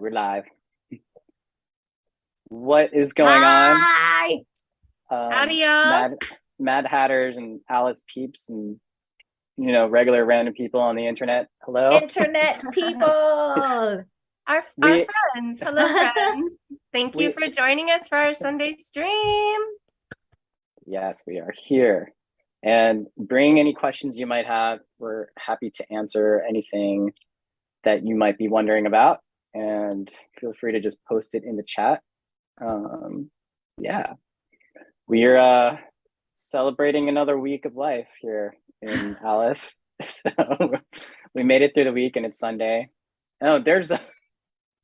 we're live. What is going Hi! on? Howdy, y'all. Mad Hatters and Alice Peeps and regular random people on the internet. Hello, Internet people. Our we friends. Hello, friends. Thank you we for joining us for our Sunday stream. yes, we are here, and bring any questions you might have. We're happy to answer anything that you might be wondering about, and feel free to just post it in the chat. Yeah, we're celebrating another week of life here in Alice. So we made it through the week and it's Sunday. Oh, there's a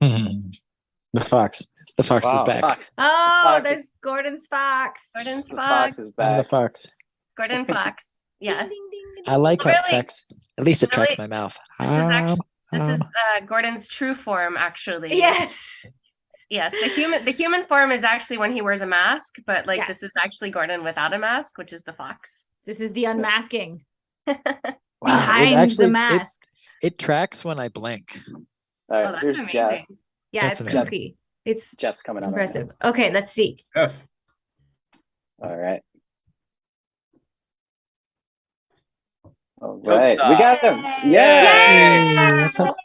The fox. The fox is back. Fox. Oh, Fox there's is- Gordon's fox. Gordon's the Fox. fox is I'm back. the fox. Gordon Fox. Yes. Ding, ding, ding, I like how it Really? tracks. At least it tracks Really? my mouth. This is Gordon's true form, actually. Yes. Yes. The human form is actually when he wears a mask, but Yes. this is actually Gordon without a mask, which is the fox. This is the unmasking Wow, behind the mask. It tracks when I blink. All right, Oh, that's here's amazing. Jeff. Yeah, That's it's amazing. creepy. It's Jeff's coming on. Right impressive. Okay, let's see. Yes. now. All right. All right, we got him. Yay! Yeah. What's up?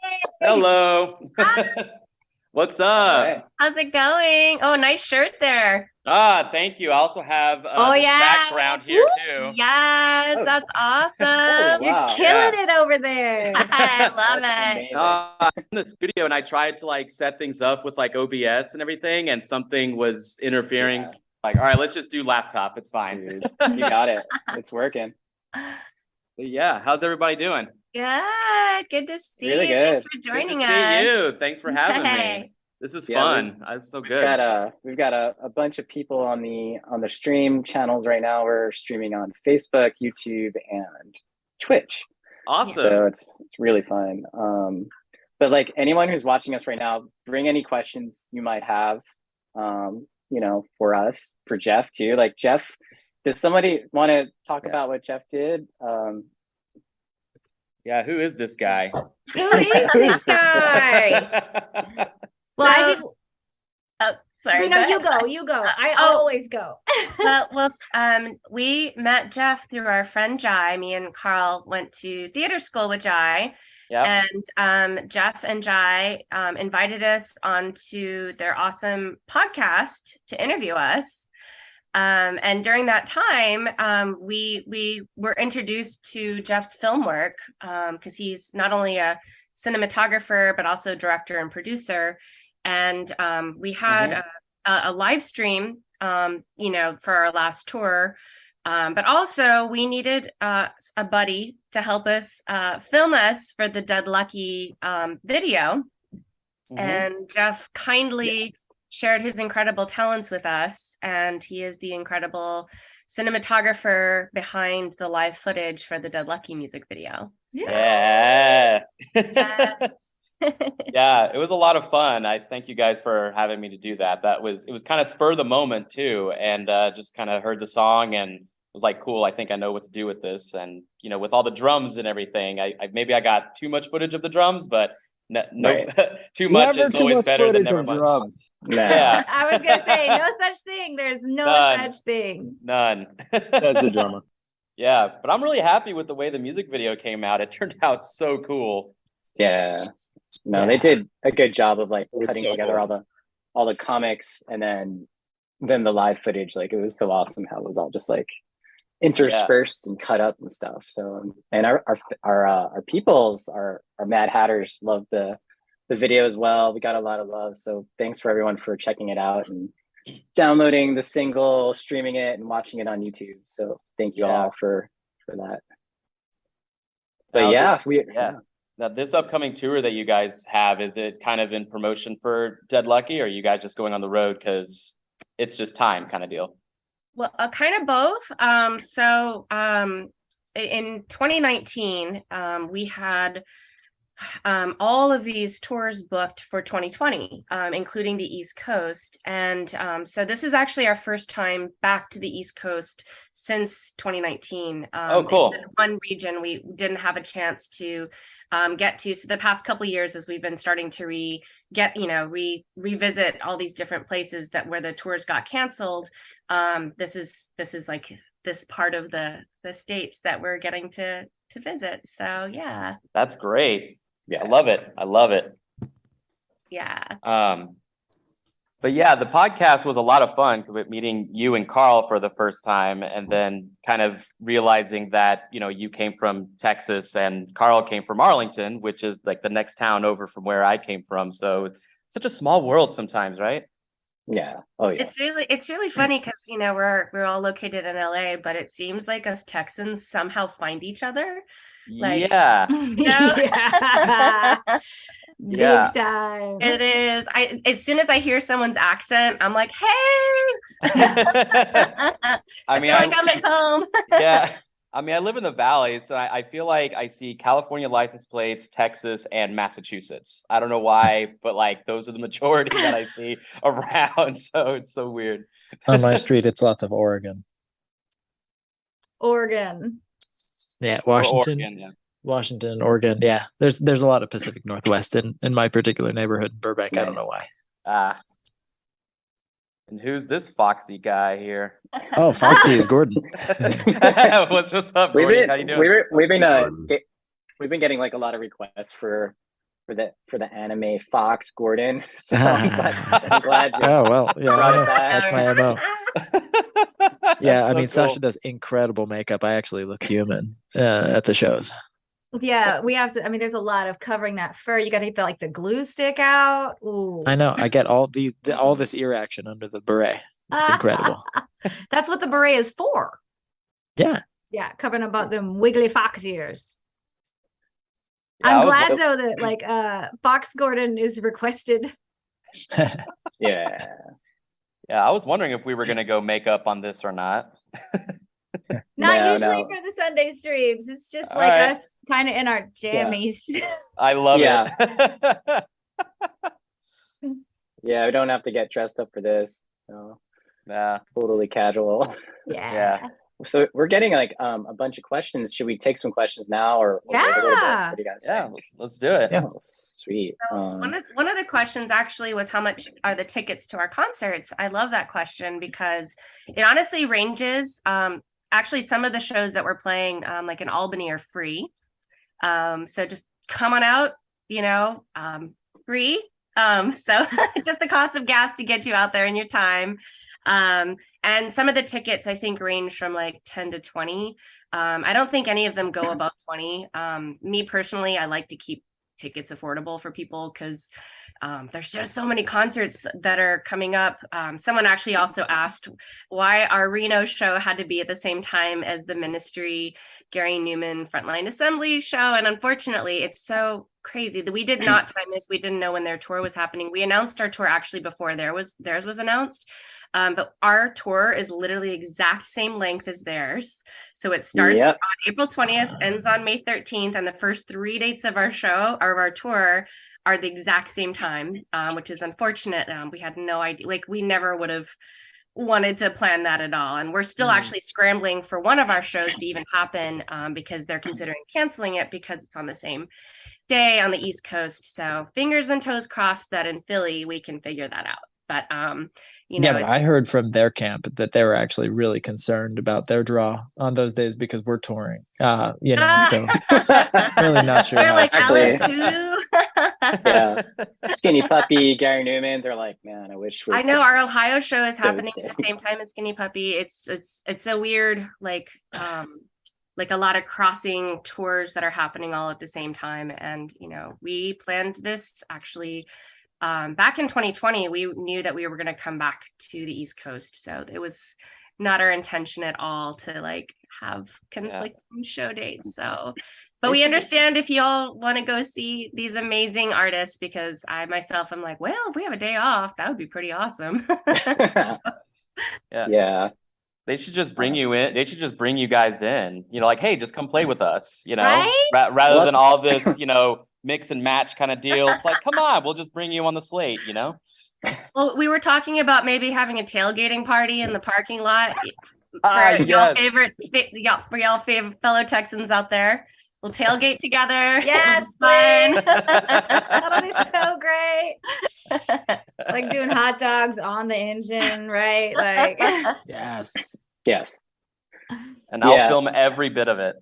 Hello. What's up? All right. How's it going? Oh, nice shirt there. Thank you. I also have Oh, this yeah. background here Woo. too. Yes, Oh. that's awesome. Oh, You're wow. killing it over there. I love That's it. amazing. I'm in the studio and I tried to set things up with OBS and everything, and something was interfering. Yeah. So, all right, let's just do laptop. It's fine. Dude, you got it. It's working. But yeah, how's everybody doing? Good to see Really you. good. Thanks for joining Good to us. see you. Thanks for having me. Hey. This is Yeah, fun. That's so good. We've got a bunch of people on the stream channels right now. We're streaming on Facebook, YouTube, and Twitch. Awesome. So it's really fun. But anyone who's watching us right now, bring any questions you might have, for us, for Geoff too. Geoff, does somebody want to talk about what Geoff did? Yeah, who is this guy? Who is this guy? Well, I think Sorry. no, go ahead. you go. I Oh. always go. We met Geoff through our friend Jai. Me and Carl went to theater school with Jai. Yeah. And Geoff and Jai invited us onto their awesome podcast to interview us. And during that time, we were introduced to Geoff's film work because he's not only a cinematographer, but also director and producer. And we had a live stream, for our last tour. But also we needed a buddy to help us film us for the Dead Lucky video. And Geoff kindly shared his incredible talents with us. And he is the incredible cinematographer behind the live footage for the Dead Lucky music video. Yeah. Yes. Yeah, it was a lot of fun. I thank you guys for having me to do that. It was kind of spur of the moment too, and just kind of heard the song and was like, cool, I think I know what to do with this. And with all the drums and everything, I maybe I got too much footage of the drums, but no Right. too much Never is too always much better than footage never of much. drums. Yeah, I was gonna say no such thing. There's no None. such thing. none. That's the drummer. Yeah, but I'm really happy with the way the music video came out. It turned out so cool. Yeah. No, Yeah. they did a good job of was cutting so together cool. all the comics and then the live footage. It was so awesome how it was all just interspersed and cut up and stuff. So and our peoples, our Mad Hatters love the video as well. We got a lot of love. So thanks for everyone for checking it out and downloading the single, streaming it, and watching it on YouTube. So thank you Yeah. all for that. But Now yeah, Yeah. Now, this upcoming tour that you guys have, is it kind of in promotion for Dead Lucky, or are you guys just going on the road because it's just time kind of deal? Well, kind of both. In 2019, we had all of these tours booked for 2020, including the East Coast. And so this is actually our first time back to the East Coast since 2019. Oh, cool. It's one region we didn't have a chance to get to. So the past couple of years, as we've been starting to revisit all these different places that where the tours got canceled, this is like this part of the states that we're getting to visit. So yeah. That's great. Yeah. I love it. I love it. Yeah. But yeah, the podcast was a lot of fun meeting you and Carl for the first time, and then kind of realizing that, you came from Texas and Carl came from Arlington, which is like the next town over from where I came from. So it's such a small world sometimes, right? Yeah. Oh yeah. It's really funny because we're all located in LA, but it seems like us Texans somehow find each other. Like, yeah. Yeah. Yeah. Big time. It is. As soon as I hear someone's accent, I'm like, hey. I mean, like I'm at home. Yeah. I mean, I live in the Valley, so I feel like I see California license plates, Texas, and Massachusetts. I don't know why, but like those are the majority that I see around. So it's so weird. On my street, it's lots of Oregon. Oregon. Yeah, Or Washington. Oregon, yeah. Washington, Oregon. Yeah, there's a lot of Pacific Northwest in my particular neighborhood in Burbank. I don't know why. And who's this foxy guy here? Oh, Foxy is Gordon. What's up, Gordon? How you doing? We've been getting like a lot of requests for the anime Fox Gordon. So I'm glad you Oh well, yeah, brought it back. that's my MO. Yeah, I mean, so Sasha does incredible makeup. I actually look human at the shows. Yeah, we have to. I mean, there's a lot of covering that fur. You got to get the glue stick out. Ooh. I know. I get all all this ear action under the beret. It's incredible. That's what the beret is for. Yeah. Yeah, covering about them wiggly fox ears. Yeah, I'm glad though that Fox Gordon is requested. Yeah. Yeah, I was wondering if we were gonna go make up on this or not. Not usually for the Sunday streams. It's just All right. us kind of in our jammies. I love Yeah. it. Yeah, we don't have to get dressed up for this. So Yeah. totally casual. Yeah. So we're getting like a bunch of questions. Should we take some questions now or wait a little bit? Yeah. What do you guys Yeah, think? let's do it. Yeah. Oh, sweet. So one of the questions actually was how much are the tickets to our concerts? I love that question because it honestly ranges. Actually, some of the shows that we're playing, like in Albany, are free. So just come on out, free. So just the cost of gas to get you out there in your time. And some of the tickets I think range from like 10 to 20. I don't think any of them go above 20. Me personally, I like to keep tickets affordable for people because there's just so many concerts that are coming up. Someone actually also asked why our Reno show had to be at the same time as the Ministry Gary Newman Frontline Assembly show. And unfortunately, it's so crazy that we did not time this. We didn't know when their tour was happening. We announced our tour actually before theirs was announced. But our tour is literally exact same length as theirs. So it starts on April 20th, ends on May 13th, and the first 3 dates of our show or our tour are the exact same time, which is unfortunate. We had no idea, like we never would have wanted to plan that at all. And we're still actually scrambling for one of our shows to even happen because they're considering canceling it because it's on the same day on the East Coast. So fingers and toes crossed that in Philly, we can figure that out. But but I heard from their camp that they were actually really concerned about their draw on those days because we're touring. So really not sure. They're like, actually. Alice, who? Yeah. Skinny Puppy, Gary Newman. They're like, man, I wish I know our Ohio show is happening days. at the same time as Skinny Puppy. It's a weird like a lot of crossing tours that are happening all at the same time. And we planned this actually. Back in 2020, we knew that we were going to come back to the East Coast. So it was not our intention at all to like have conflicting show dates. So, but we understand if y'all want to go see these amazing artists, because I myself am like, well, if we have a day off, that would be pretty awesome. Yeah. They should just bring you in. They should just bring you guys in, like, hey, just come play with us, Right? rather than all this, mix and match kind of deal. It's like, come on, we'll just bring you on the slate, you know? Well, we were talking about maybe having a tailgating party in the parking lot Ah, for yes. for y'all favorite fellow Texans out there. We'll tailgate together. Yes, Fun. That'll be so great. Like doing hot dogs on the engine, right? Like, Yes. Yes. And I'll Yeah. film every bit of it.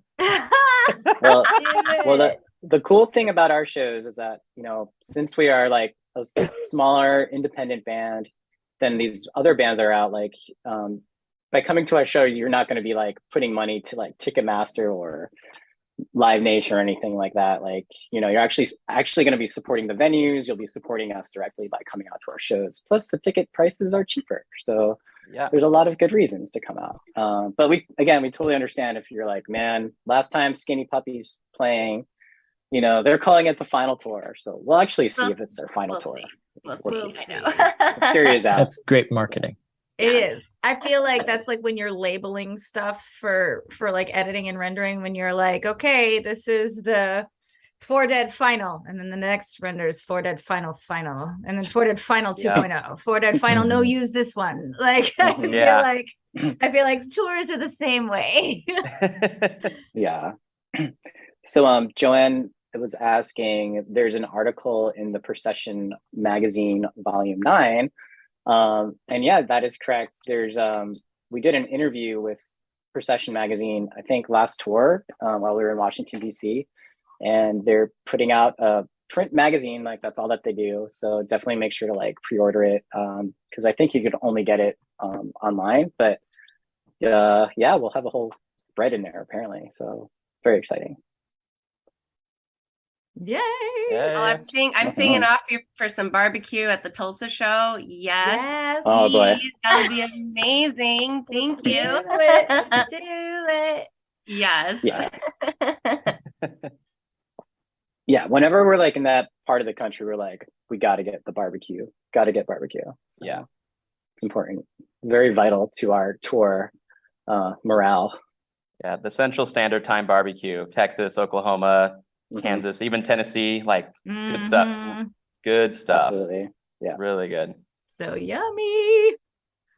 Well, do well, it. the cool thing about our shows is that, you know, since we are like a smaller independent band than these other bands are out, like, by coming to our show, you're not going to be like putting money to like Ticketmaster or Live Nation or anything like that. Like, you know, you're actually going to be supporting the venues. You'll be supporting us directly by coming out to our shows. Plus, the ticket prices are cheaper, so Yeah. there's a lot of good reasons to come out. But we totally understand if you're like, man, last time Skinny Puppy's playing, you know, they're calling it the final tour. So we'll actually see if it's their final tour. See. We'll We'll see. see. I know. Series out. That's great marketing. It is. I feel like that's like when you're labeling stuff for like editing and rendering, when you're like, okay, this is the 4 Dead final, and then the next render is 4 Dead final, and then 4 Dead final 2.0, 4 Dead final, no, use this one. Like, Yeah. I feel like tours are the same way. Yeah. So Joanne was asking, there's an article in the Procession magazine, volume 9. And yeah, that is correct. There's we did an interview with Procession magazine, I think last tour, while we were in Washington, DC, and they're putting out a print magazine, like that's all that they do. So definitely make sure to like pre-order it, because I think you could only get it online, but yeah, we'll have a whole spread in there apparently. So very exciting. Yay! Oh, I'm seeing off for some barbecue at the Tulsa show. Yes. Oh boy. That would be amazing. Thank you. Do it. Yes. Yeah. Yeah. Whenever we're like in that part of the country, we're like, we got to get the barbecue. Got to get barbecue. So Yeah. It's important. Very vital to our tour morale. Yeah, the Central Standard Time barbecue, Texas, Oklahoma, Kansas, even Tennessee, like good stuff. Good stuff. Absolutely. Yeah. Really good. So yummy.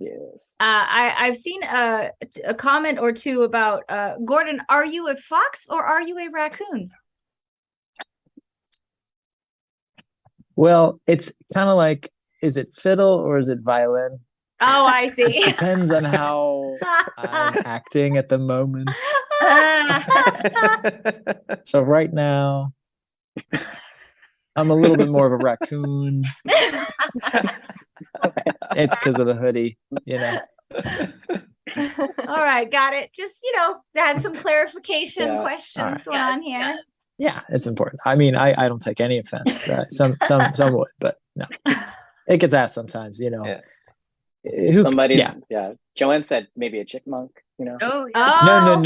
Yes. I've seen a comment or two about Gordon, are you a fox or are you a raccoon? Well, it's kind of like, is it fiddle or is it violin? Oh, I see. Depends on how I'm acting at the moment. So right now, I'm a little bit more of a raccoon. It's because of the hoodie, you know. All right, got it. Just, had some clarification questions going on here. Yes. Yeah, it's important. I mean, I don't take any offense. Some would, but no. It gets asked sometimes, you know. Yeah. Joanne said maybe a chipmunk, you know. Oh, Oh, No.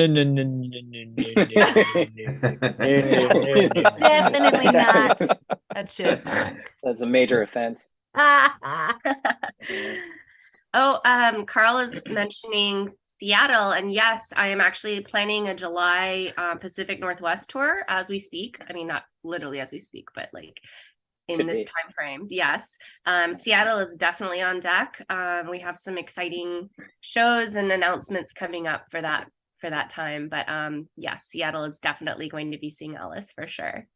definitely not a chipmunk. That's a major offense. Carl is mentioning Seattle, and yes, I am actually planning a July Pacific Northwest tour as we speak. I mean, not literally as we speak, but like in this time frame. Yes. Seattle is definitely on deck. We have some exciting shows and announcements coming up for that time. But yes, Seattle is definitely going to be seeing Ellis for sure.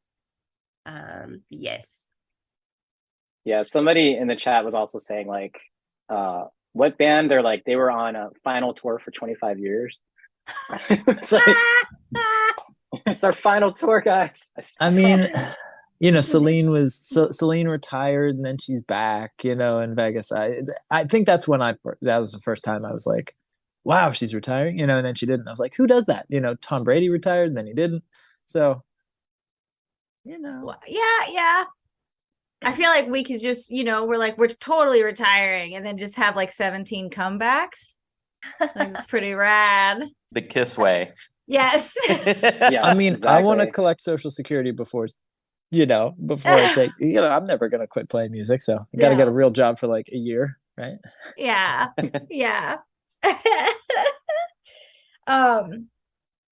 Yes. Yeah, somebody in the chat was also saying like what band they're like they were on a final tour for 25 years. It's like it's our final tour, guys. I mean, you know, Celine retired and then she's back, you know, in Vegas. I think that's when that was the first time I was like, wow, she's retiring, you know, and then she didn't. I was like, who does that? You know, Tom Brady retired and then he didn't. So, you know. Yeah. I feel like we could just, we're totally retiring and then just have like 17 comebacks. It's pretty rad. The Kiss way. Yes. Yeah, I mean, exactly. I want to collect Social Security before I take, I'm never going to quit playing music. So I got to get a real job for like a year. Right. Yeah. Yeah.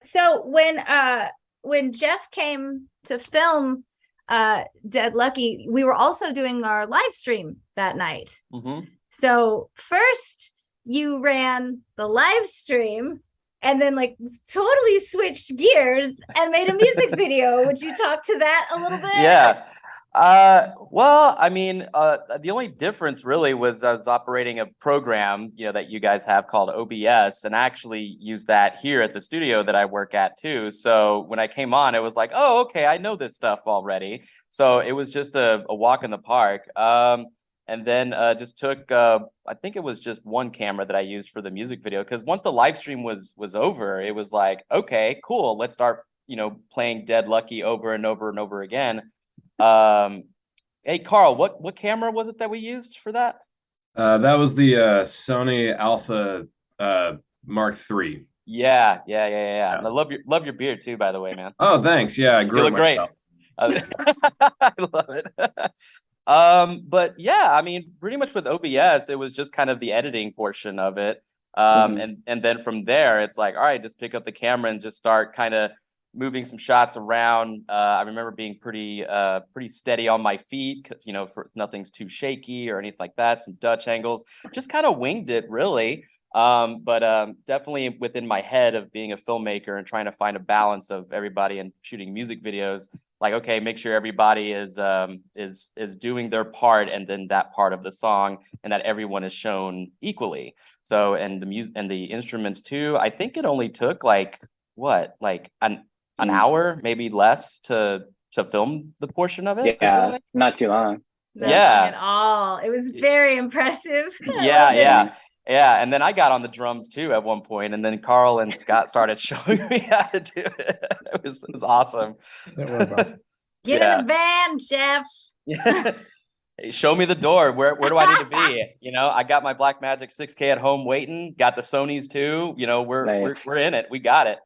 So when Geoff came to film Dead Lucky, we were also doing our live stream that night. Mm-hmm. So first you ran the live stream and then like totally switched gears and made a music video. Would you talk to that a little bit? Yeah. Well, I mean, the only difference really was I was operating a program, that you guys have called OBS, and I actually use that here at the studio that I work at too. So when I came on, it was like, oh, okay, I know this stuff already. So it was just a walk in the park. And then just took, I think it was just one camera that I used for the music video, because once the live stream was over, it was like, okay, cool, let's start, playing Dead Lucky over and over and over again. Hey, Carl, what camera was it that we used for that? That was the Sony Alpha Mark III. Yeah. And I love your beard too, by the way, man. Oh, thanks. Yeah, I grew You it look great. myself. I love it. But yeah, I mean, pretty much with OBS, it was just kind of the editing portion of it. And then from there, it's like, all right, just pick up the camera and just start kind of moving some shots around. I remember being pretty steady on my feet, because for nothing's too shaky or anything like that. Some Dutch angles, just kind of winged it really. But definitely within my head of being a filmmaker and trying to find a balance of everybody and shooting music videos. Like, okay, make sure everybody is doing their part, and then that part of the song, and that everyone is shown equally. So, and the music and the instruments too. I think it only took like an hour, maybe less, to film the portion of it. Yeah, not too long. Nothing at all. It was very impressive. Yeah. And then I got on the drums too at one point, and then Carl and Scott started showing me how to do it. It was awesome. It was awesome. Get in the van, Geoff. Show me the door. Where do I need to be? I got my Blackmagic 6K at home waiting. Got the Sonys too. We're in it. We got it.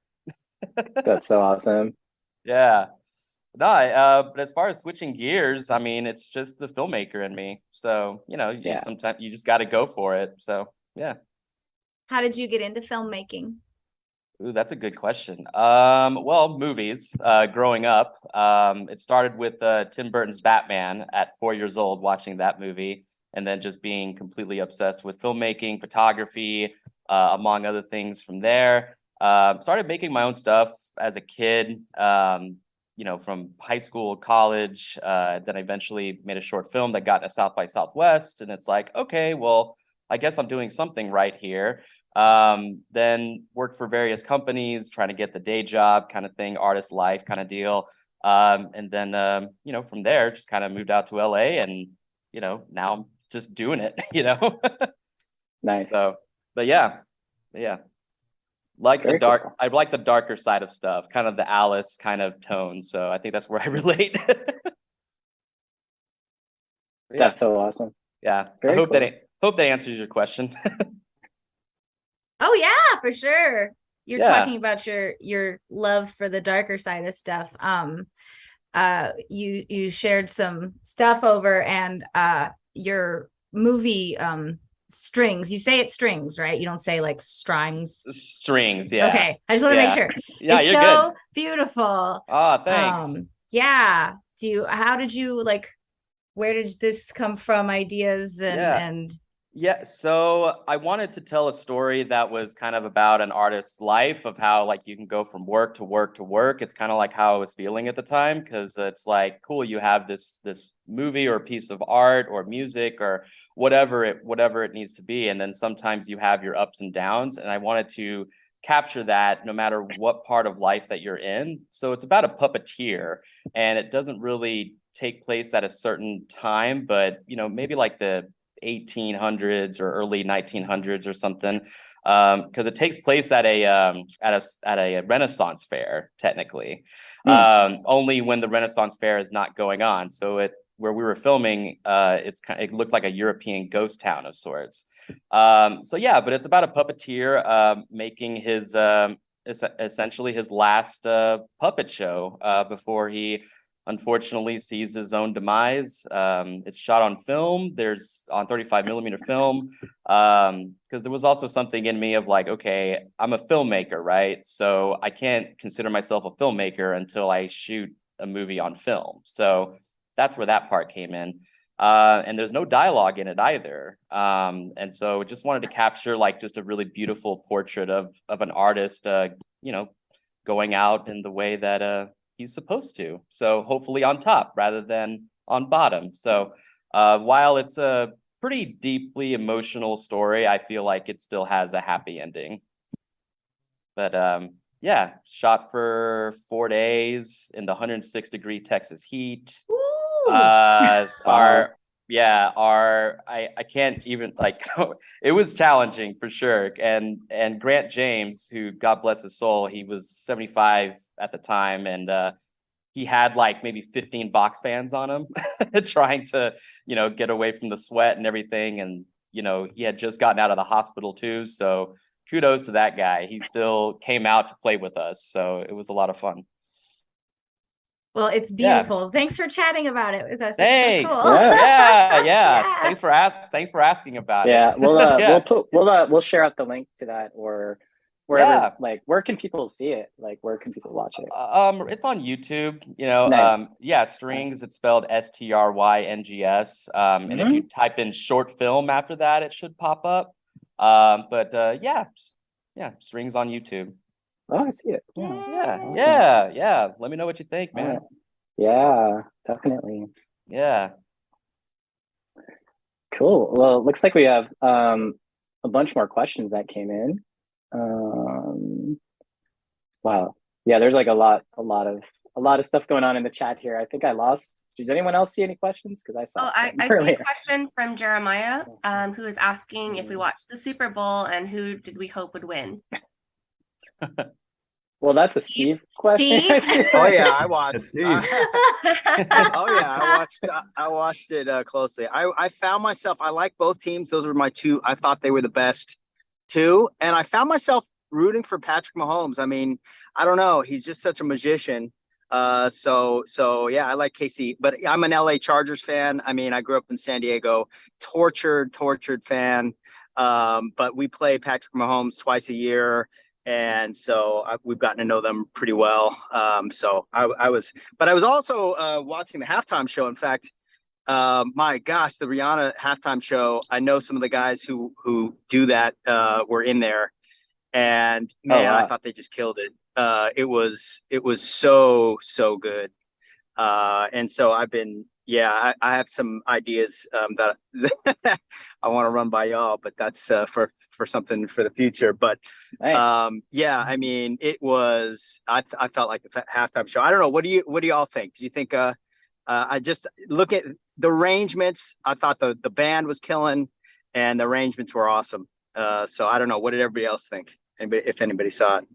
That's so awesome. Yeah. No, but as far as switching gears, I mean, it's just the filmmaker in me. So, sometimes you just got to go for it. So, yeah. How did you get into filmmaking? Ooh, that's a good question. Well, movies, growing up, it started with Tim Burton's Batman at 4 years old, watching that movie, and then just being completely obsessed with filmmaking, photography, among other things from there. Started making my own stuff as a kid, from high school, college, then I eventually made a short film that got a South by Southwest, and it's like, okay, well, I guess I'm doing something right here. Then worked for various companies, trying to get the day job kind of thing, artist life kind of deal. And then, from there, just kind of moved out to LA, and, now I'm just doing it, Nice. So, but yeah. Very cool. I like the darker side of stuff, kind of the Alice kind of tone. So I think that's where I relate. That's so awesome. Yeah. Very I hope cool. that answers your question. Oh yeah, for sure. You're Yeah. talking about your love for the darker side of stuff. You shared some stuff over, and your movie strings. You say it's strings, right? You don't say like strings. Strings, yeah. Okay, I just want to make sure. Yeah, it's you're so good. beautiful. Oh, thanks. Yeah. How did you where did this come from? Ideas and Yeah, so I wanted to tell a story that was kind of about an artist's life, of how you can go from work to work to work. It's kind of like how I was feeling at the time, because it's like, cool, you have this movie or piece of art or music or whatever it needs to be, and then sometimes you have your ups and downs, and I wanted to capture that no matter what part of life that you're in. So it's about a puppeteer, and it doesn't really take place at a certain time, but maybe like the 1800s or early 1900s or something, because it takes place at a Renaissance fair, technically. Only when the Renaissance fair is not going on. So where we were filming, it looked like a European ghost town of sorts. So yeah, but it's about a puppeteer making his essentially his last puppet show before he unfortunately sees his own demise. It's shot on film. There's on 35 millimeter film, because there was also something in me of like, okay, I'm a filmmaker, right? So I can't consider myself a filmmaker until I shoot a movie on film. So that's where that part came in. And there's no dialogue in it either. And so just wanted to capture like just a really beautiful portrait of an artist, you know, going out in the way that he's supposed to. So hopefully on top rather than on bottom. So while it's a pretty deeply emotional story, I feel like it still has a happy ending. But yeah, shot for 4 days in the 106-degree Texas heat. I can't even like it was challenging for sure. And Grant James, who God bless his soul, he was 75 at the time, and he had like maybe 15 box fans on him trying to, you know, get away from the sweat and everything. And, you know, he had just gotten out of the hospital too. So kudos to that guy. He still came out to play with us. So it was a lot of fun. Well, it's beautiful. Thanks for chatting about it with us. Thanks. So cool. Yeah. Thanks for asking about it. We'll share out the link to that, or wherever, like, where can people see it? Like, where can people watch it? It's on YouTube, you know. Nice. Strings, it's spelled STRYNGS. And if you type in short film after that, it should pop up. Strings on YouTube. Oh, I see it. Yeah. Let me know what you think, man. Yeah, definitely. Yeah. Cool. Well, it looks like we have a bunch more questions that came in. Wow. Yeah, there's like a lot of stuff going on in the chat here. I think I lost. Did anyone else see any questions? Because I saw. I see a question from Jeremiah, who is asking if we watched the Super Bowl and who did we hope would win. Well, that's a Steve question. Oh yeah, I watched. Steve. I watched it closely. I found myself. I like both teams. Those were my two. I thought they were the best two, and I found myself rooting for Patrick Mahomes. I mean, I don't know. He's just such a magician. So yeah, I like KC, but I'm an LA Chargers fan. I mean, I grew up in San Diego. Tortured fan. But we play Patrick Mahomes twice a year. And so we've gotten to know them pretty well. So I was also watching the halftime show. In fact, my gosh, the Rihanna halftime show. I know some of the guys who do that were in there, and man, I thought they just killed it. It was so good. And so I've been, I have some ideas that I want to run by y'all, but that's for something for the future. But nice. I mean, it was. I felt like the halftime show. I don't know. What do y'all think? Do you think? I just look at the arrangements. I thought the band was killing, and the arrangements were awesome. So I don't know. What did everybody else think? If anybody saw it.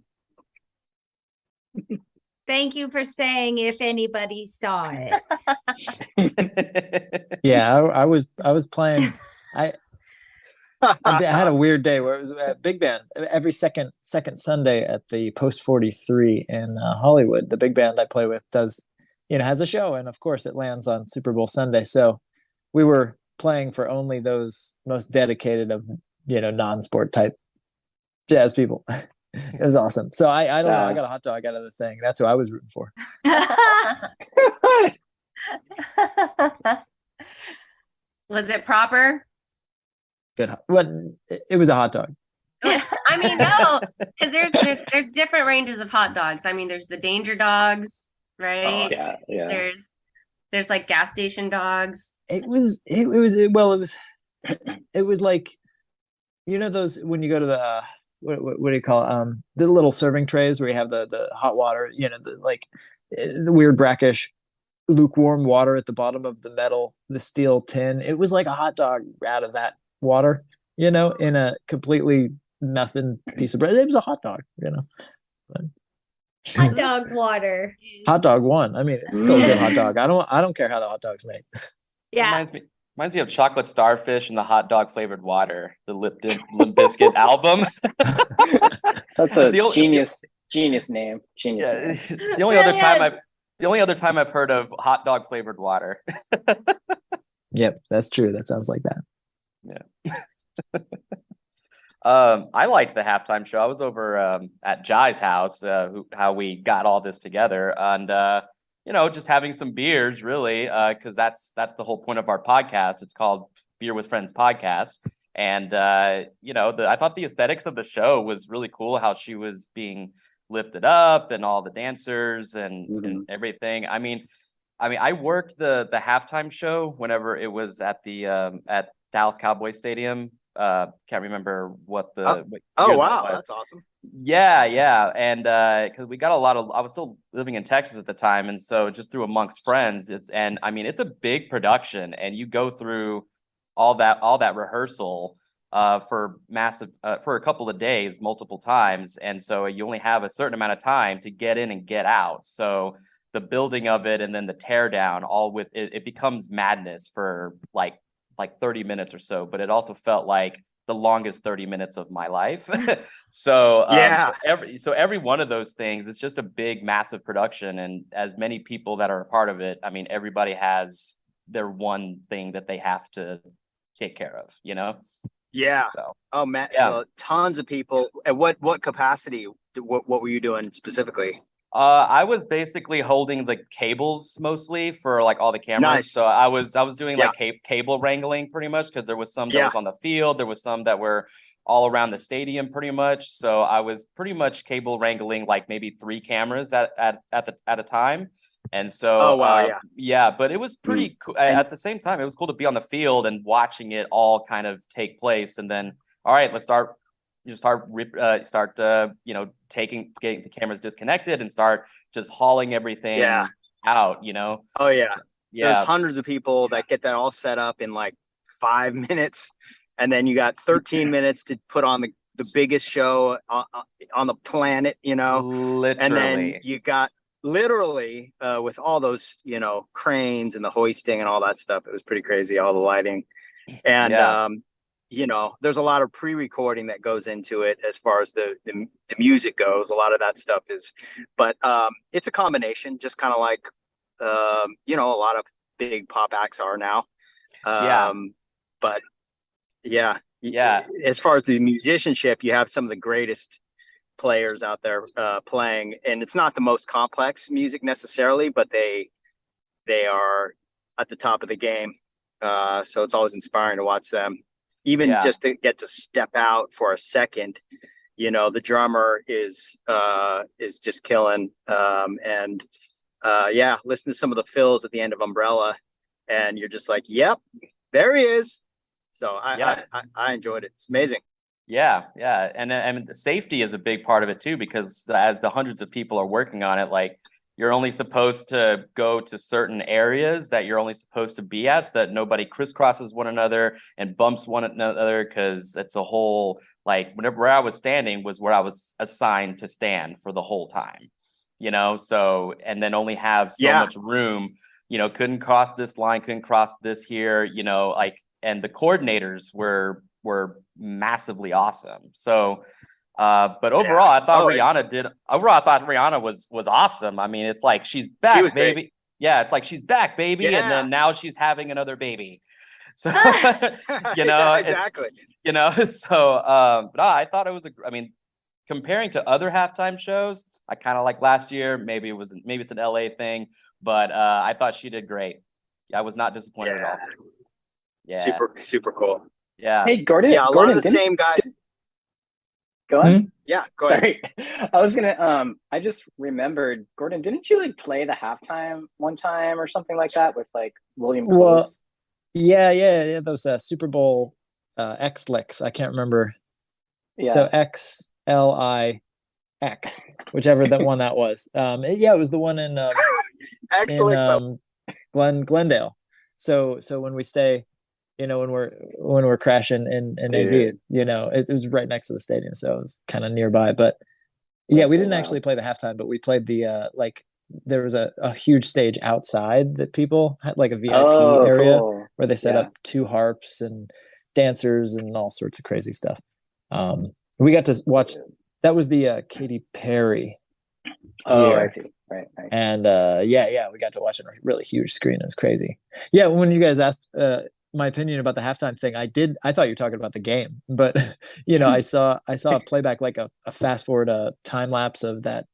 Thank you for saying if anybody saw it. Yeah, I was playing. I had a weird day where it was a big band every second Sunday at the Post 43 in Hollywood. The big band I play with does, has a show, and of course it lands on Super Bowl Sunday. So we were playing for only those most dedicated of non-sport type jazz people. It was awesome. So I don't know. I got a hot dog out of the thing. That's who I was rooting for. Was it proper? Good. Well, it was a hot dog. I mean, no, because there's different ranges of hot dogs. I mean, there's the danger dogs, right? Oh, yeah. There's like gas station dogs. It was like, those when you go to the what do you call it? The little serving trays where you have the hot water, the weird brackish lukewarm water at the bottom of the steel tin. It was like a hot dog out of that water, in a completely nothing piece of bread. It was a hot dog, But, hot dog water. Hot dog won. I mean, it's still a good hot dog. I don't care how the hot dog's made. Yeah. Reminds me of Chocolate Starfish and the hot dog flavored water, the Limp Bizkit album. That's a genius name. Genius. Yeah, name. The only other time I've heard of hot dog flavored water. Yep, that's true. That sounds like that. Yeah. I liked the halftime show. I was over at Jai's house, how we got all this together, and just having some beers, really, because that's the whole point of our podcast. It's called Beer with Friends Podcast. And I thought the aesthetics of the show was really cool, how she was being lifted up and all the dancers and everything. I mean, I worked the halftime show whenever it was at the at Dallas Cowboys Stadium. Can't remember what the oh wow, that's awesome. Yeah, and because we got I was still living in Texas at the time, and so just through amongst friends, it's a big production, and you go through all that rehearsal for for a couple of days, multiple times, and so you only have a certain amount of time to get in and get out. So the building of it and then the tear down, all with it becomes madness for like 30 minutes or so, but it also felt like the longest 30 minutes of my life. So every one of those things, it's just a big, massive production. And as many people that are a part of it, I mean, everybody has their one thing that they have to take care of, Yeah. So, oh man, tons of people. At what capacity? What were you doing specifically? I was basically holding the cables mostly for like all the cameras. Nice. So I was doing like cable wrangling pretty much, because there was some that was on the field, there was some that were all around the stadium pretty much. So I was pretty much cable wrangling like maybe 3 cameras at a time. And so but it was pretty cool. At the same time, it was cool to be on the field and watching it all kind of take place. And then, all right, let's start getting the cameras disconnected and start just hauling everything out, Oh yeah. There's hundreds of people that get that all set up in like 5 minutes, and then you got 13 minutes to put on the biggest show on the planet, literally. And then you got literally with all those cranes and the hoisting and all that stuff. It was pretty crazy, all the lighting. And there's a lot of pre-recording that goes into it as far as the music goes. A lot of that stuff but it's a combination, just kind of like, a lot of big pop acts are now. But as far as the musicianship, you have some of the greatest players out there playing, and it's not the most complex music necessarily, but they are at the top of the game. So it's always inspiring to watch them. Even just to get to step out for a second, the drummer is just killing. Listen to some of the fills at the end of Umbrella, and you're just like, yep, there he is. So I enjoyed it. It's amazing. Yeah. And the safety is a big part of it too, because as the hundreds of people are working on it, like, you're only supposed to go to certain areas that you're only supposed to be at, so that nobody crisscrosses one another and bumps one another, because it's a whole, like, where I was standing was where I was assigned to stand for the whole time, so, and then only have so much room, couldn't cross this line, couldn't cross this here, and the coordinators were massively awesome. So but overall, I thought Rihanna was awesome. I mean, it's like she's back, baby. Great. Yeah, it's like she's back, baby, and then now she's having another baby. So exactly. So but I thought it was comparing to other halftime shows, I kind of like last year. Maybe it's an LA thing, but I thought she did great. I was not disappointed at all. Yeah, super cool. Yeah. Hey, Gordon. Yeah, a lot of the same guys. Go on. Yeah, go ahead. Sorry. I was gonna I just remembered, Gordon, didn't you like play the halftime one time or something like that with like William Close? Well, yeah. Those Super Bowl X licks. I can't remember. Yeah. So XLIX, whichever that one that was. It was the one in Glendale. So when we stay, when we're crashing in AZ, it was right next to the stadium, so it was kind of nearby. But we didn't actually play the halftime, but we played the there was a huge stage outside that people had, like a VIP area where they set up 2 harps and dancers and all sorts of crazy stuff. We got to watch. That was the Katy Perry. Oh, I see. Right. Nice. And we got to watch it on a really huge screen. It was crazy. Yeah, when you guys asked my opinion about the halftime thing, I thought you were talking about the game, but I saw a playback, like a fast forward time lapse of that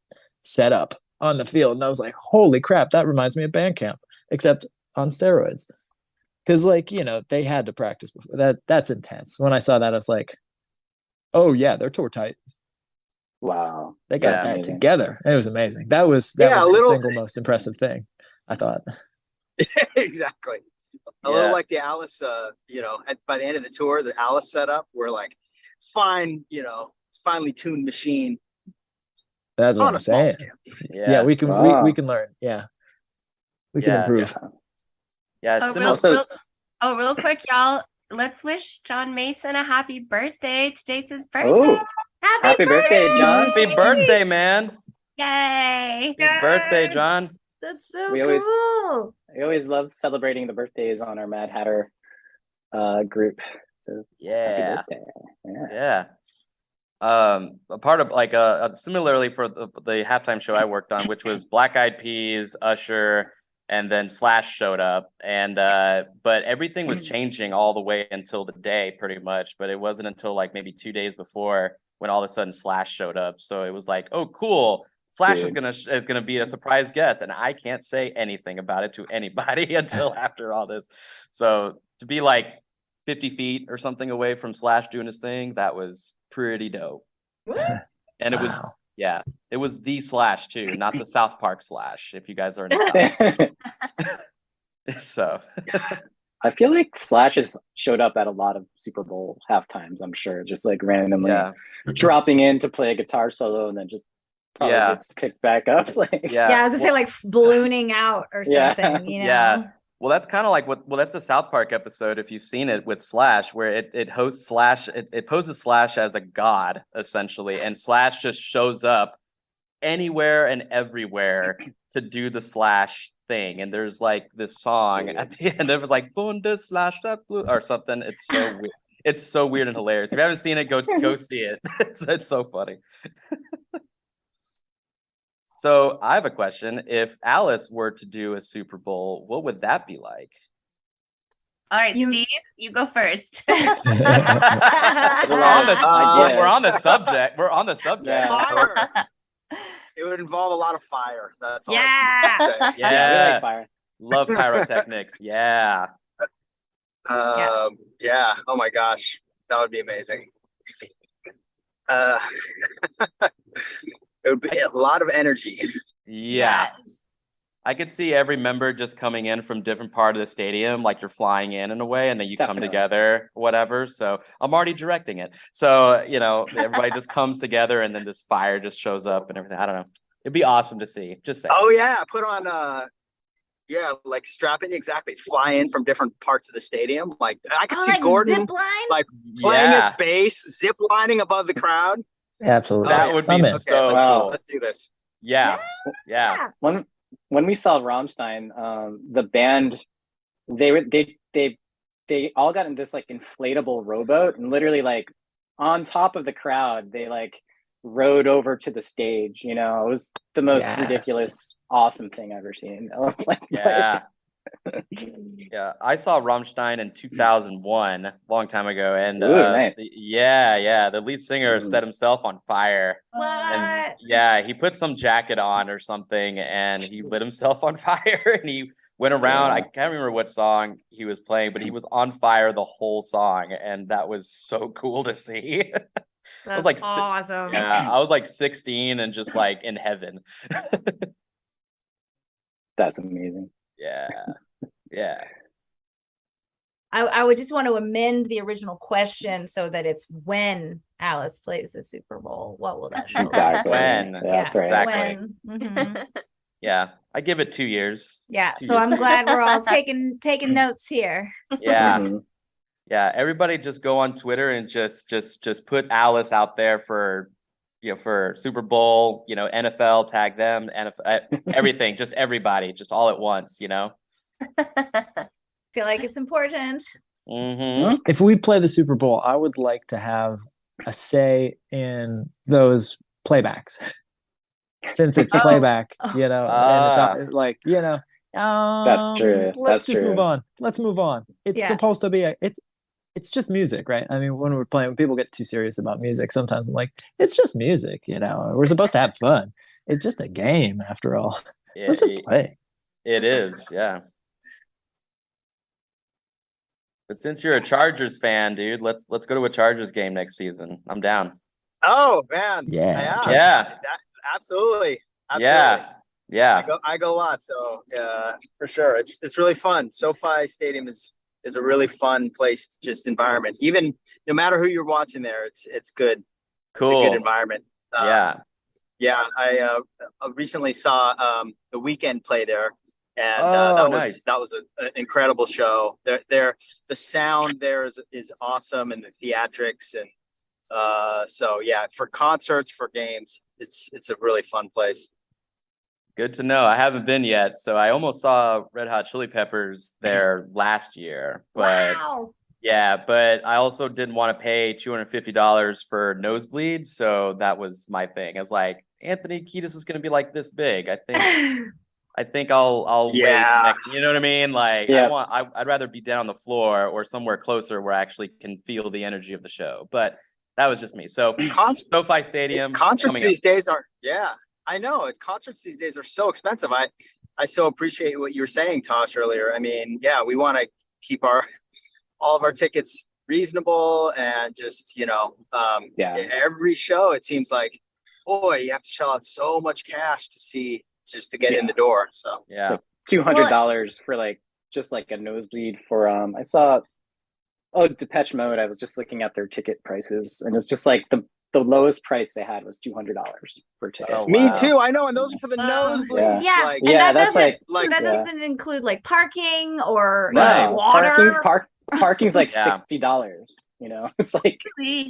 setup, on the field. And I was like, holy crap, that reminds me of band camp, except on steroids. Because, like, you know, they had to practice before. That's intense. When I saw that, I was like, oh yeah, they're tour tight. Wow. They got Yeah. that Amazing. together. It was amazing. That was Yeah, a the little- single most impressive thing, I thought. Exactly. A little like the Alice, you know, by the end of the tour, the Alice setup, we're like, fine, you know, finely tuned machine That's what on I'm a small saying. scale. Yeah, we can Wow. we can learn. Yeah. We can Yeah. improve. Yeah, Oh, similar. Also- real quick, y'all. Let's wish John Mason a happy birthday. Today's his birthday. Oh, happy birthday, John. Happy birthday, man. Yay. Happy birthday, John. That's so We always- cool. I always love celebrating the birthdays on our Mad Hatter group. So happy Yeah. birthday. Yeah. Yeah. A part of like similarly for the halftime show I worked on, which was Black Eyed Peas, Usher, and then Slash showed up, and but everything was changing all the way until the day, pretty much. But it wasn't until like maybe 2 days before when all of a sudden Slash showed up. So it was like, oh, cool. Slash Dude. is gonna be a surprise guest, and I can't say anything about it to anybody until after all this. So to be like 50 feet or something away from Slash doing his thing, that was pretty dope. And it was, Wow. yeah, it was the Slash too, not the South Park Slash, if you guys are in the South. So I feel like Slash has showed up at a lot of Super Bowl halftimes, I'm sure, just like randomly yeah, dropping in to play a guitar solo and then just probably Yeah. gets picked back up. Like, yeah. Yeah, I was gonna say like ballooning out or Yeah. something, you know? Yeah. Well, that's kind of like that's the South Park episode, if you've seen it, with Slash, where it hosts Slash, it poses Slash as a god, essentially, and Slash just shows up anywhere and everywhere to do the Slash thing. And there's like this song at the end of it, like Bunde Slash that blue or something. It's so weird. It's so weird and hilarious. If you haven't seen it, go see it. It's so funny. So I have a question. If Alice were to do a Super Bowl, what would that be like? All right, You- Steve, you go first. we're on the, ideas. we're on the subject. We're on the subject. Yeah. Fire. It would involve a lot of fire. That's all. I Yeah. can say. yeah, we Yeah. like fire. Love pyrotechnics. Yeah. Yeah. Oh my gosh, that would be amazing. It would be a lot of energy. Yeah. I could see every member just coming in from different part of the stadium, like you're flying in a way, and then you come Definitely. together, whatever. So I'm already directing it. So, you know, everybody just comes together and then this fire just shows up and everything. I don't know. It'd be awesome to see. Just saying. Oh yeah, put on yeah, like strapping exactly. Fly in from different parts of the stadium. Like I could Oh, see like Gordon zip line? like playing his Yeah. bass, zip lining above the crowd. Absolutely. That would be I'm in. Okay, so Wow. cool. let's do this. Yeah. Yeah. When we saw Rammstein, the band, they all got in this like inflatable rowboat and literally like on top of the crowd, they like rode over to the stage. You know, it was the most Yes. ridiculous, awesome thing I've ever seen. I was like, Yeah. Yeah, I saw Rammstein in 2001, a long time ago, and Ooh, nice. the lead singer set himself on fire. And What? yeah, he put some jacket on or something, and he lit himself on fire. And he went around. I can't remember what song he was playing, but he was on fire the whole song, and that was so cool to see. That's like awesome. Yeah, I was like 16 and just like in heaven. that's amazing. Yeah, yeah. I would just want to amend the original question so that it's when Alice plays the Super Bowl. What will that show? Exactly. When. Yeah, that's right. Exactly. When. Mhm. Yeah, I give it 2 years. Yeah. 2 So years. I'm glad we're all taking notes here. Yeah. Mhm. Yeah, everybody just go on Twitter and just put Alice out there for, you know, for Super Bowl, you know, NFL, tag them, NFL, everything, just everybody, just all at once, you know. Feel like it's important. Mm-hmm. If we play the Super Bowl, I would like to have a say in those playbacks. Since it's Oh. playback, you know, and it's Ah. like, you know, That's true. Let's That's just true. move on. Let's move on. It's Yeah. supposed to be it's just music, right? I mean, when people get too serious about music, sometimes I'm like, it's just music, we're supposed to have fun. It's just a game after all. Let's just play. It is, yeah. But since you're a Chargers fan, dude, let's go to a Chargers game next season. I'm down. Oh man, Yeah. Absolutely. Yeah. I go a lot, so for sure, it's really fun. SoFi Stadium is a really fun place, just environment. Even no matter who you're watching there, it's good. Cool. It's a good environment. Yeah. I recently saw the Weekend play there, and nice. that was an incredible show. The sound there is awesome, and the theatrics, and so yeah, for concerts, for games, it's a really fun place. Good to know. I haven't been yet, so I almost saw Red Hot Chili Peppers there last year. But wow. Yeah, but I also didn't want to pay $250 for nosebleeds, so that was my thing. I was like, Anthony Kiedis is going to be like this big. I think I'll wait. You know what I mean? Like, I'd rather be down on the floor or somewhere closer where I actually can feel the energy of the show. But that was just me. So SoFi Stadium. Concerts these days are I know concerts these days are so expensive. I so appreciate what you were saying, Tosh, earlier. I mean, yeah, we want to keep all of our tickets reasonable, and just every show it seems like, boy, you have to shell out so much cash to get in the door. So like $200 for just a nosebleed for I saw Depeche Mode. I was just looking at their ticket prices, and it's just like the lowest price they had was $200 per ticket. Oh, wow. Me too. I know, and those are for the nosebleeds. Yeah, and that that's doesn't doesn't include parking or right. water. Parking's like $60. It's like if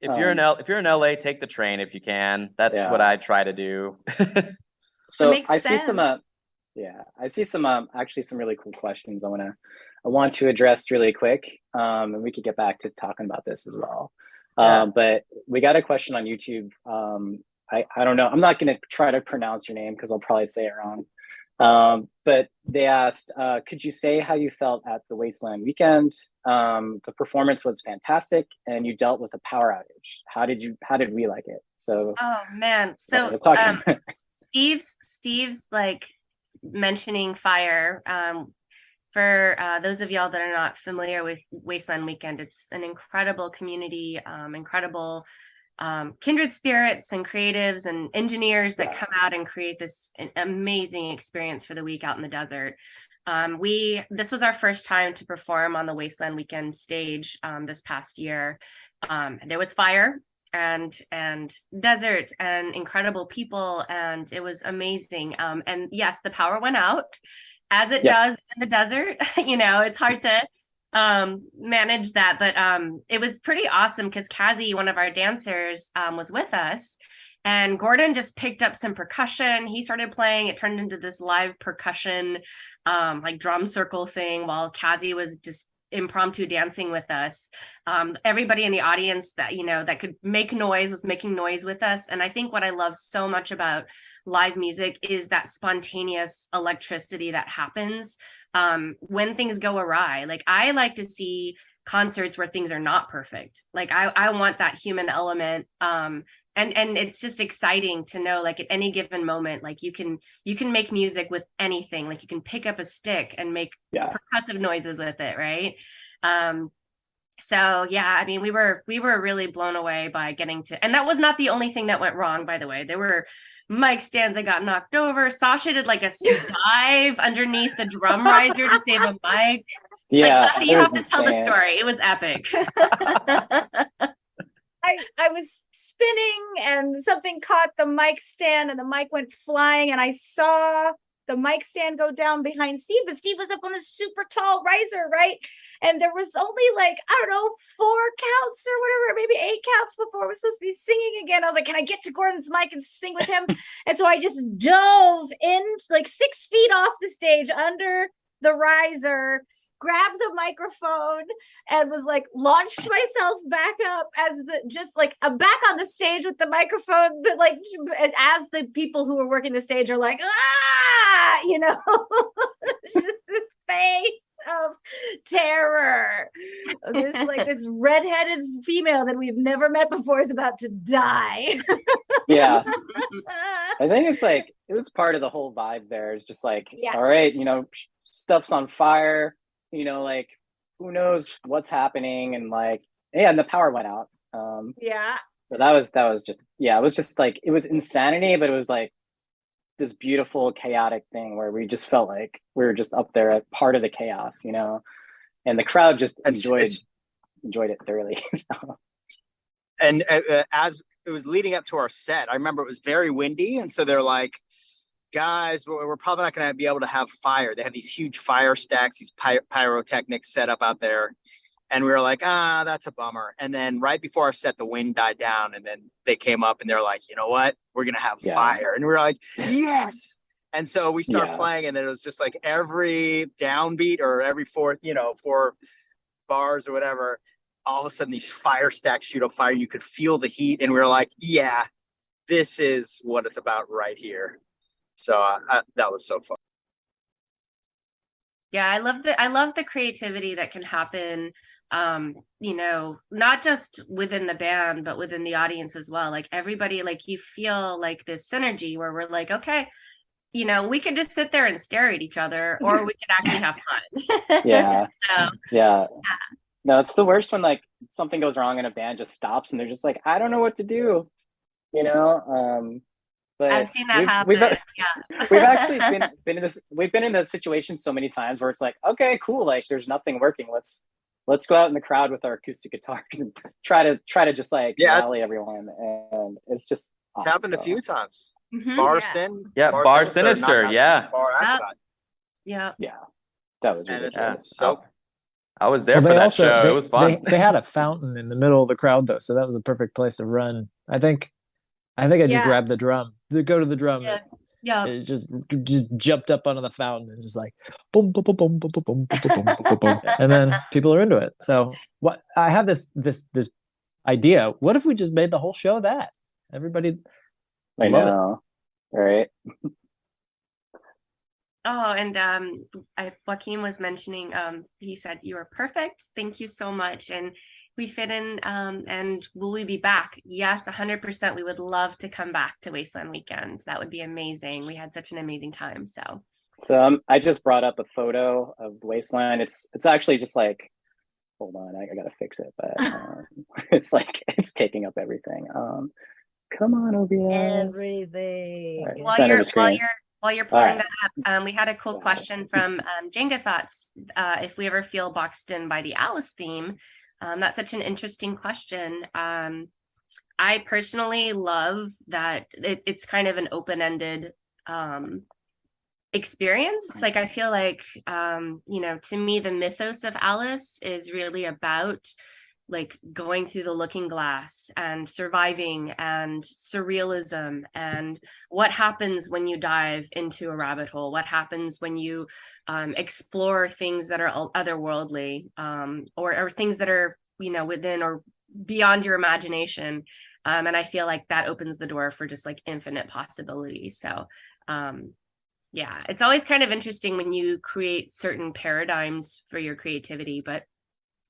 you're in LA, take the train if you can. That's what I try to do. So I see some actually some really cool questions I want to address really quick, and we could get back to talking about this as well. But we got a question on YouTube. I don't know. I'm not going to try to pronounce your name because I'll probably say it wrong. But they asked, could you say how you felt at the Wasteland Weekend? The performance was fantastic, and you dealt with a power outage. How did we like it? So, oh man, so Steve's like mentioning fire. For those of y'all that are not familiar with Wasteland Weekend, it's an incredible community, incredible kindred spirits and creatives and engineers that come out and create this amazing experience for the week out in the desert. This was our first time to perform on the Wasteland Weekend stage this past year. There was fire and desert and incredible people, and it was amazing. And yes, the power went out, as it does in the desert. It's hard to manage that, but it was pretty awesome because Kazi, one of our dancers, was with us, and Gordon just picked up some percussion. He started playing. It turned into this live percussion drum circle thing while Kazi was just impromptu dancing with us. Everybody in the audience that could make noise was making noise with us. And I think what I love so much about live music is that spontaneous electricity that happens when things go awry. I like to see concerts where things are not perfect. I want that human element. And it's just exciting to know, at any given moment, you can make music with anything. You can pick up a stick and make percussive noises with it, right? So yeah, I mean, we were really blown away by getting to, and that was not the only thing that went wrong, by the way. There were mic stands that got knocked over. Sasha did a dive underneath the drum riser to save a mic. Yeah, Sasha, you have to tell the story. It was epic. I was spinning and something caught the mic stand and the mic went flying, and I saw the mic stand go down behind Steve, but Steve was up on this super tall riser, right? And there was only 4 counts or whatever, maybe 8 counts before we're supposed to be singing again. I was like, can I get to Gordon's mic and sing with him? And so I just dove in 6 feet off the stage under the riser, grabbed the microphone, and was launched myself back up as I'm back on the stage with the microphone, but as the people who were working the stage are it's just this face. of terror. This redheaded female that we've never met before is about to die. Yeah. I think it's like it was part of the whole vibe there. It's just like, all right, stuff's on fire, like who knows what's happening, and like and the power went out. But that was just it was just like it was insanity, but it was like this beautiful chaotic thing where we just felt like we were just up there at part of the chaos, and the crowd just enjoyed it thoroughly. So. And as it was leading up to our set, I remember it was very windy, and so they're like, guys, we're probably not going to be able to have fire. They have these huge fire stacks, these pyrotechnics set up out there. And we were like, that's a bummer. And then right before our set, the wind died down. And then they came up and they're like, you know what? We're going to have fire. And we were like, yes. And so we start playing, and it was just like every downbeat or every four bars or whatever, all of a sudden these fire stacks shoot up fire. You could feel the heat. And we were like, yeah, this is what it's about right here. So that was so fun. Yeah, I love the creativity that can happen, not just within the band, but within the audience as well. Like everybody, like you feel like this synergy where we're like, okay, we could just sit there and stare at each other, or we could actually have fun. Yeah. No, it's the worst when like something goes wrong and a band just stops and they're just like, I don't know what to do, But I've seen that happen. We've actually been in this. We've been in this situation so many times where it's like, okay, cool, like there's nothing working. Let's go out in the crowd with our acoustic guitars and try to just like rally everyone. And it's just happened a few times. Mm-hmm. Bar Sinister. Yeah. That was ridiculous. So I was there for that show. It was fun. They had a fountain in the middle of the crowd though, so that was a perfect place to run. I think I just grabbed the drum. Go to the drum. Yeah. It just jumped up onto the fountain and just like boom, boom, boom, boom, boom, boom, boom, boom, boom, boom, and then people are into it. So what I have this idea. What if we just made the whole show that? Everybody I know. Right. Oh, and Joaquin was mentioning, he said, you are perfect. Thank you so much. And we fit in, and will we be back? Yes, 100%. We would love to come back to Wasteland Weekend. That would be amazing. We had such an amazing time. So I just brought up a photo of Wasteland. It's actually just like, hold on, I gotta fix it, but it's like it's taking up everything. Come on, OBS. Everything. Right, while you're pulling that up, we had a cool question from Jenga Thoughts. If we ever feel boxed in by the Alice theme. That's such an interesting question. I personally love that it's kind of an open-ended experience. Like I feel like, to me, the mythos of Alice is really about like going through the looking glass and surviving and surrealism and what happens when you dive into a rabbit hole, what happens when you explore things that are otherworldly, or things that are within or beyond your imagination, and I feel like that opens the door for just like infinite possibilities. So it's always kind of interesting when you create certain paradigms for your creativity, but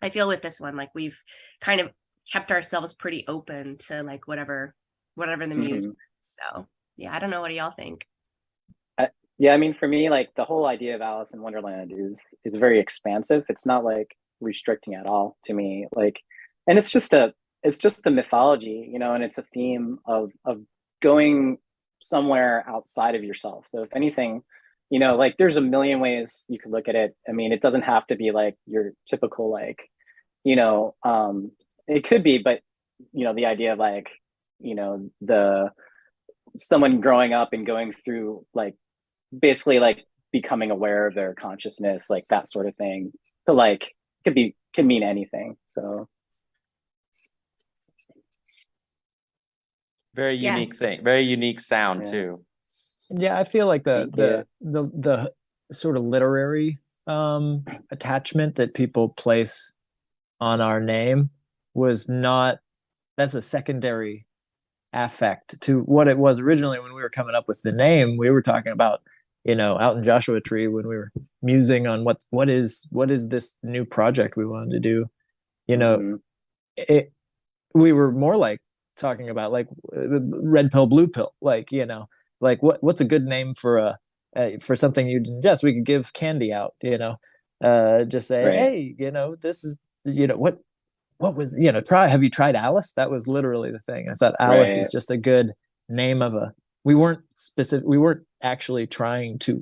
I feel with this one, like we've kind of kept ourselves pretty open to like whatever the muse. So I don't know. What do y'all think? I mean, for me, like the whole idea of Alice in Wonderland is very expansive. It's not like restricting at all to me. Like, and it's just a mythology, and it's a theme of going somewhere outside of yourself. So if anything, like there's a million ways you could look at it. I mean, it doesn't have to be like your typical like, it could be, but the idea of like, someone growing up and going through like basically like becoming aware of their consciousness, like that sort of thing. So like can mean anything. So very unique thing, very unique sound too. Yeah, I feel like the sort of literary attachment that people place on our name that's a secondary affect to what it was originally when we were coming up with the name. We were talking about, out in Joshua Tree when we were musing on what is this new project we wanted to do. We were more like talking about like red pill, blue pill, like like what's a good name for for something you ingest. We could give candy out, just say, Right. hey, this is what was have you tried Alice? That was literally the thing. I thought Alice is just a good name of we weren't actually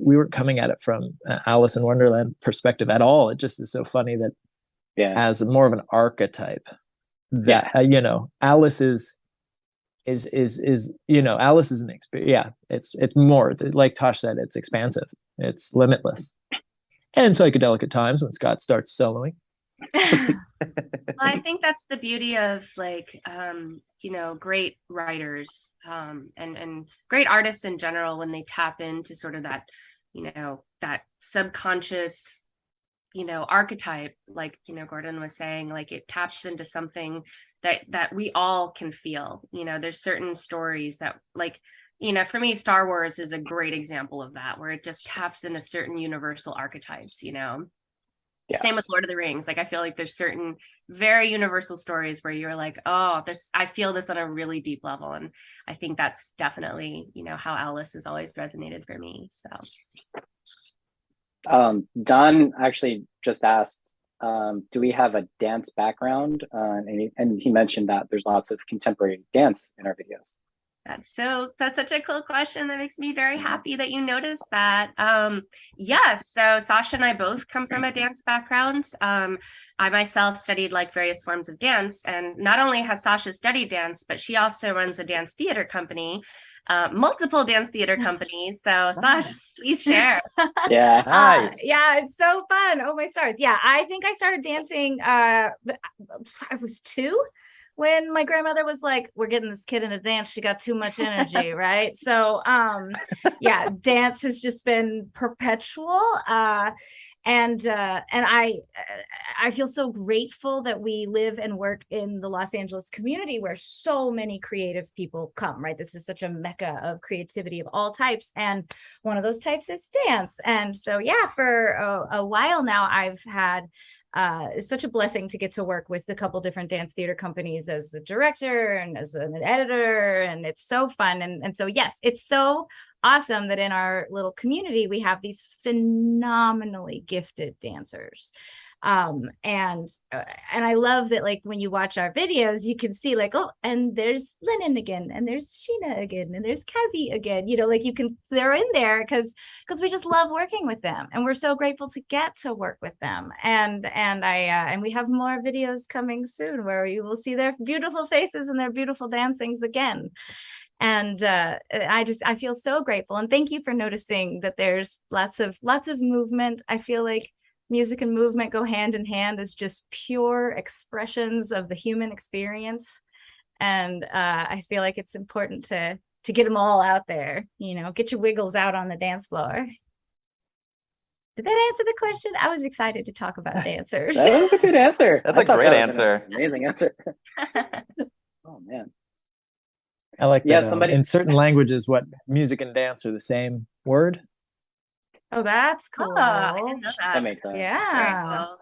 we weren't coming at it from Alice in Wonderland perspective at all. It just is so funny that as more of an archetype that Alice is Alice is an experience. It's more like Tosh said, it's expansive, it's limitless, and psychedelic at times when Scott starts soloing. I think that's the beauty of like great writers and great artists in general, when they tap into sort of that that subconscious archetype, like Gordon was saying, like it taps into something that we all can feel. There's certain stories that, like, for me, Star Wars is a great example of that, where it just taps into certain universal archetypes. Yes. Same with Lord of the Rings. Like I feel like there's certain very universal stories where you're like, oh, I feel this on a really deep level. And I think that's definitely, how Alice has always resonated for me. So Don actually just asked, do we have a dance background? And he mentioned that there's lots of contemporary dance in our videos. That's such a cool question. That makes me very happy that you noticed that. Yes, so Sasha and I both come from a dance background. I myself studied like various forms of dance, and not only has Sasha studied dance, but she also runs a dance theater company, multiple dance theater companies. So Sasha, please share. Yeah. Nice. Yeah, it's so fun. Oh my stars. Yeah, I think I started dancing I was 2 when my grandmother was like, we're getting this kid in a dance, she got too much energy, right? So yeah, dance has just been perpetual. And I feel so grateful that we live and work in the Los Angeles community, where so many creative people come, right? This is such a mecca of creativity of all types, and one of those types is dance. And so yeah, for a while now, I've had it's such a blessing to get to work with a couple different dance theater companies as a director and as an editor, and it's so fun. And so yes, it's so awesome that in our little community we have these phenomenally gifted dancers. And I love that, like, when you watch our videos, you can see like, oh, and there's Lennon again, and there's Sheena again, and there's Kazi again, like they're in there because we just love working with them, and we're so grateful to get to work with them. And we have more videos coming soon where you will see their beautiful faces and their beautiful dancings again. And I feel so grateful, and thank you for noticing that there's lots of movement. I feel like music and movement go hand in hand as just pure expressions of the human experience. And I feel like it's important to get them all out there, get your wiggles out on the dance floor. Did that answer the question? I was excited to talk about dancers. That was a good answer. That's a great answer. Amazing answer. Oh man. I like that. Somebody in certain languages, what music and dance are the same word. Oh, that's cool. I didn't know that. That makes sense. Yeah. Cool.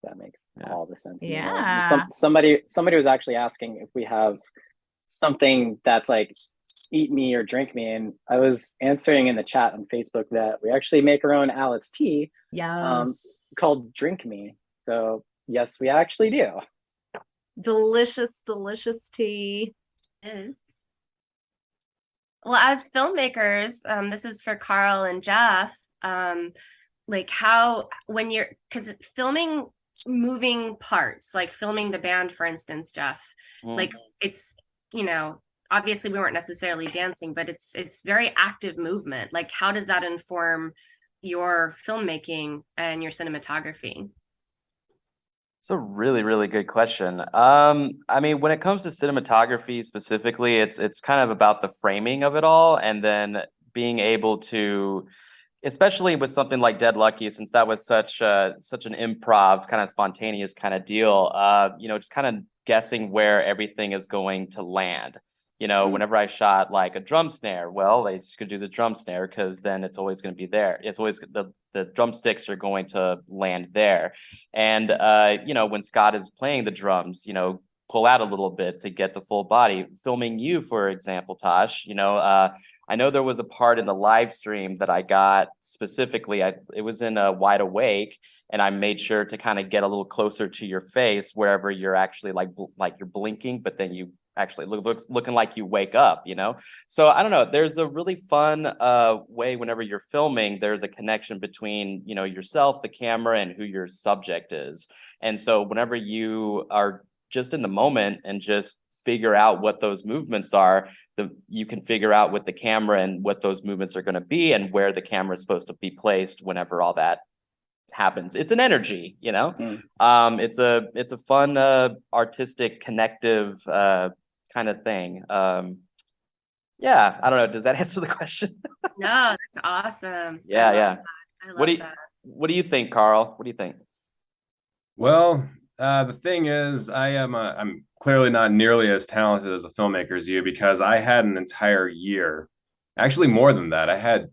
That makes all the sense. Yeah. Somebody was actually asking if we have something that's like eat me or drink me, and I was answering in the chat on Facebook that we actually make our own Alice tea. Yes. Called Drink Me. So yes, we actually do. Delicious tea. Well, as filmmakers, this is for Carl and Geoff, like when you're, because filming moving parts, like filming the band, for instance, Geoff, like it's, obviously we weren't necessarily dancing, but it's very active movement. Like, how does that inform your filmmaking and your cinematography? It's a really, really good question. I mean, when it comes to cinematography specifically, it's kind of about the framing of it all, and then being able to, especially with something like Dead Lucky, since that was such an improv kind of spontaneous kind of deal, just kind of guessing where everything is going to land. You know, whenever I shot like a drum snare, well, they just could do the drum snare because then it's always going to be there. It's always the drumsticks are going to land there. And you know, when Scott is playing the drums, you know, pull out a little bit to get the full body. Filming you, for example, Tosh, you know, I know there was a part in the live stream that I got specifically. It was in a Wide Awake, and I made sure to kind of get a little closer to your face wherever you're actually like you're blinking, but then you actually looking like you wake up, you know? So I don't know, there's a really fun way whenever you're filming, there's a connection between, you know, yourself, the camera, and who your subject is. And so whenever you are just in the moment and just figure out what those movements are, you can figure out with the camera and what those movements are going to be and where the camera is supposed to be placed whenever all that happens. It's an energy, you know. It's a fun artistic connective kind of thing. Yeah, I don't know, does that answer the question? No, that's awesome. Yeah. I love that. What do you think, Carl? What do you think? Well, the thing is, I'm clearly not nearly as talented as a filmmaker as you, because I had an entire year, actually more than that. I had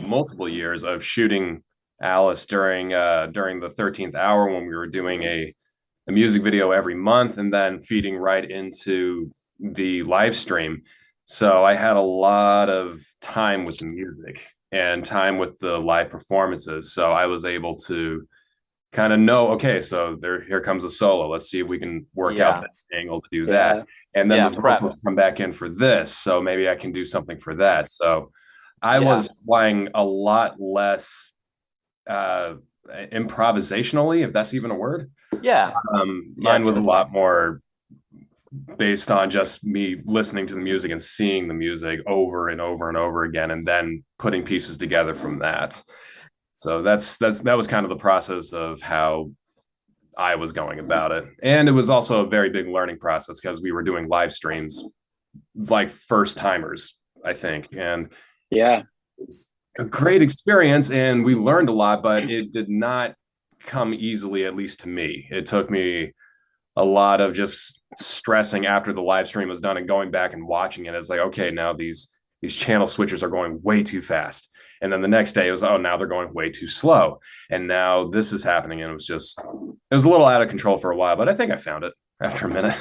multiple years of shooting Alice during the 13th hour, when we were doing a music video every month and then feeding right into the live stream. So I had a lot of time with the music and time with the live performances. So I was able to kind of know, okay, so here comes a solo. Let's see if we can work out this angle to do that. And then the vocals come back in for this. So maybe I can do something for that. So I was flying a lot less improvisationally, if that's even a word. Mine was a lot more based on just me listening to the music and seeing the music over and over and over again, and then putting pieces together from that. So that was kind of the process of how I was going about it. And it was also a very big learning process because we were doing live streams like first timers, I think. And it's a great experience and we learned a lot, but it did not come easily, at least to me. It took me a lot of just stressing after the live stream was done and going back and watching it. It's like, okay, now these channel switches are going way too fast. And then the next day it was, oh, now they're going way too slow. And now this is happening. And it was a little out of control for a while, but I think I found it after a minute.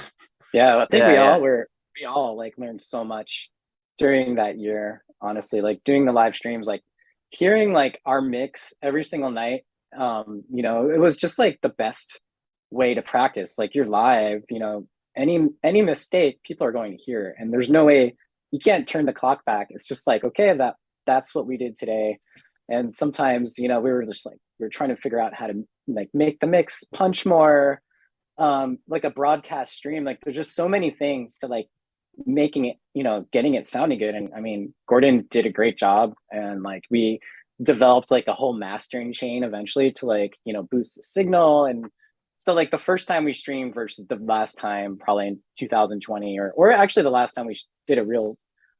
Yeah, I think we all like learned so much during that year, honestly, like doing the live streams, like hearing like our mix every single night. You know, it was just like the best way to practice. Like you're live, you know, any mistake people are going to hear, and there's no way, you can't turn the clock back. It's just like, okay, that's what we did today. And sometimes, you know, we were trying to figure out how to like make the mix punch more, like a broadcast stream. Like there's just so many things to like making it, you know, getting it sounding good. And I mean, Gordon did a great job, and like we developed like a whole mastering chain eventually to like, you know, boost the signal. And so like the first time we streamed versus the last time, probably in 2020, or actually the last time we did a real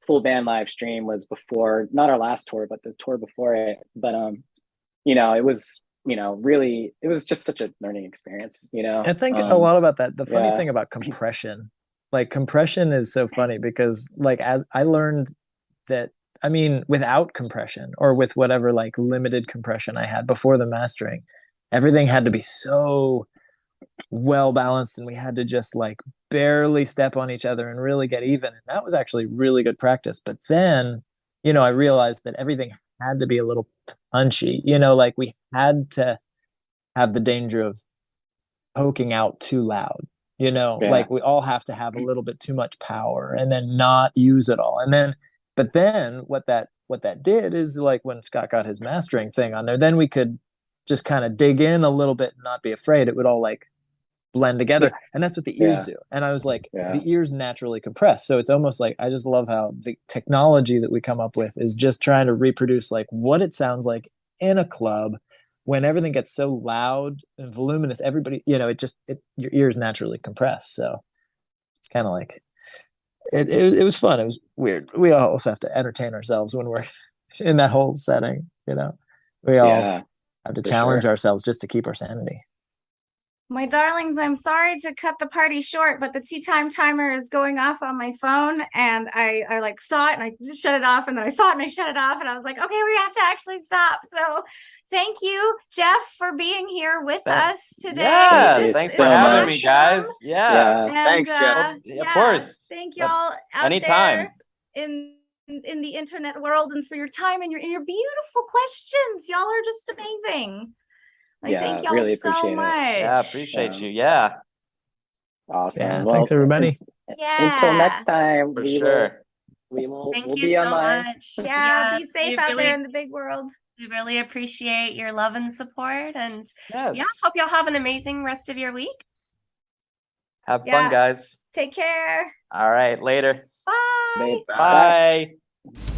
full band live stream was before, not our last tour, but the tour before it. But you know, it was, you know, really, it was just such a learning experience, you know. I think a lot about that. The funny thing about compression, like compression is so funny because like as I learned that, I mean, without compression or with whatever like limited compression I had before the mastering, everything had to be so well balanced and we had to just like barely step on each other and really get even. And that was actually really good practice. But then, you know, I realized that everything had to be a little punchy, you know, like we had to have the danger of poking out too loud, you know, like we all have to have a little bit too much power and then not use it all. And then, but then what that did is like when Scott got his mastering thing on there, then we could just kind of dig in a little bit and not be afraid. It would all like blend together. And that's what the ears do. And I was like, the ears naturally compress. So it's almost like, I just love how the technology that we come up with is just trying to reproduce like what it sounds like in a club when everything gets so loud and voluminous. Everybody, you know, your ears naturally compress. So it's kind of like, it was fun. It was weird. We also have to entertain ourselves when we're in that whole setting, you know. We all have to challenge ourselves just to keep our sanity. My darlings, I'm sorry to cut the party short, but the tea time timer is going off on my phone, and I like saw it and I just shut it off, and then I saw it and I shut it off, and I was like, okay, we have to actually stop. So thank you, Geoff, for being here with us today. Yeah, thanks for having me, guys. Yeah. And, thanks, Geoff. Of course. Thank y'all out Anytime. there in the internet world, and for your time and your beautiful questions. Y'all are just amazing. Thank y'all really so appreciate much. it. Yeah, appreciate you. Yeah. Awesome. Yeah, Well, thanks everybody. Until next time, For sure. We'll Thank be you so online. much. Yeah, be safe out there in the big world. We really appreciate your love and support, and Yes. hope y'all have an amazing rest of your week. Have fun, guys. Take care. All right, later. Bye. Bye. Bye.